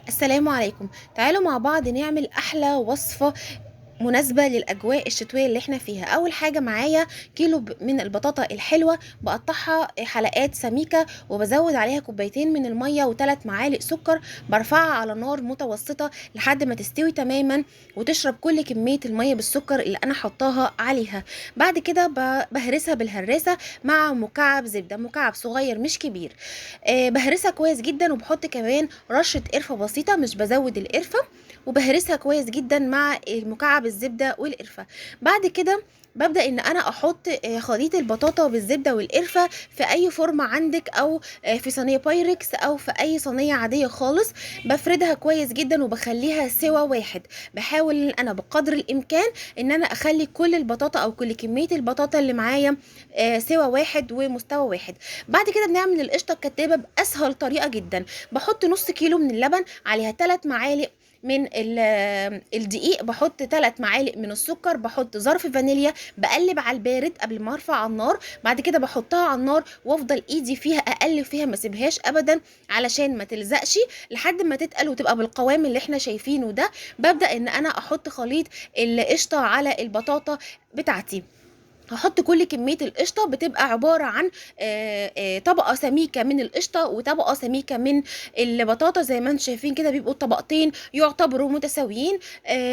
السلام عليكم. تعالوا مع بعض نعمل احلى وصفة مناسبة للأجواء الشتوية اللي احنا فيها. أول حاجة معايا كيلو من البطاطا الحلوة، بقطعها حلقات سميكة وبزود عليها كوبايتين من المية وثلاث معالق سكر. برفعها على نار متوسطة لحد ما تستوي تماما وتشرب كل كمية المية بالسكر اللي أنا حطاها عليها. بعد كده بهرسها بالهراسة مع مكعب زبدة، مكعب صغير مش كبير. بهرسها كويس جدا وبحط كمان رشة قرفة بسيطة، مش بزود القرفة. وبهرسها كويس جدا مع مكعب الزبدة والقرفة. بعد كده ببدأ ان انا احط خليط البطاطا بالزبدة والقرفة في اي فورمة عندك، او في صينية بايركس، او في اي صينية عادية خالص. بفردها كويس جدا وبخليها سوا واحد. بحاول ان انا بقدر الامكان ان انا اخلي كل البطاطا او كل كمية البطاطا اللي معايا سوا واحد ومستوى واحد. بعد كده بنعمل القشطة الكدابة باسهل طريقة جدا. بحط نص كيلو من اللبن، عليها 3 معالق من الدقيق، بحط 3 معالق من السكر، بحط ظرف فانيليا، بقلب على البارد قبل ما ارفع على النار. بعد كده بحطها على النار وافضل ايدي فيها اقلب فيها، ما اسيبهاش ابدا علشان ما تلزقش، لحد ما تتقل وتبقى بالقوام اللي احنا شايفينه ده. ببدأ ان انا احط خليط القشطة على البطاطا بتاعتي. هحط كل كمية القشطة، بتبقى عبارة عن طبقة سميكة من القشطة وطبقة سميكة من البطاطا، زي ما انتم شايفين كده بيبقوا الطبقتين يعتبروا متساويين.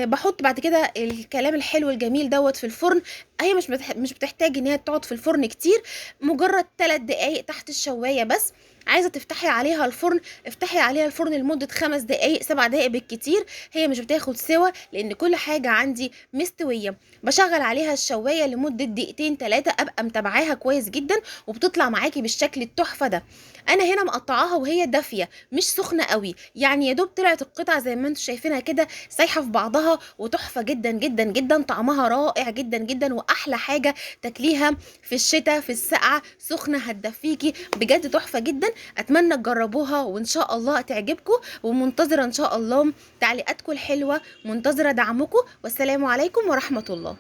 بحط بعد كده الكلام الحلو الجميل دوت في الفرن. هي مش بتحتاج ان هي تقعد في الفرن كتير، مجرد 3 دقايق تحت الشواية بس. عايزة تفتحي عليها الفرن، افتحي عليها الفرن لمدة 5 دقايق 7 دقايق بالكتير. هي مش بتاخد سوا لان كل حاجة عندي مستوية. بشغل عليها الشوايه لمده دقيقتين 3، ابقى متابعاها كويس جدا وبتطلع معاكي بالشكل التحفه ده. انا هنا مقطعاها وهي دافيه مش سخنه قوي، يعني يا دوب طلعت القطع زي ما انتم شايفينها كده سايحه في بعضها، وتحفه جدا جدا جدا. طعمها رائع جدا جدا، واحلى حاجه تاكليها في الشتاء في السقعه سخنه هتدفيكي بجد، تحفه جدا. اتمنى تجربوها وان شاء الله تعجبكم، ومنتظره ان شاء الله تعليقاتكم الحلوه، منتظره دعمكم. والسلام عليكم ورحمه الله.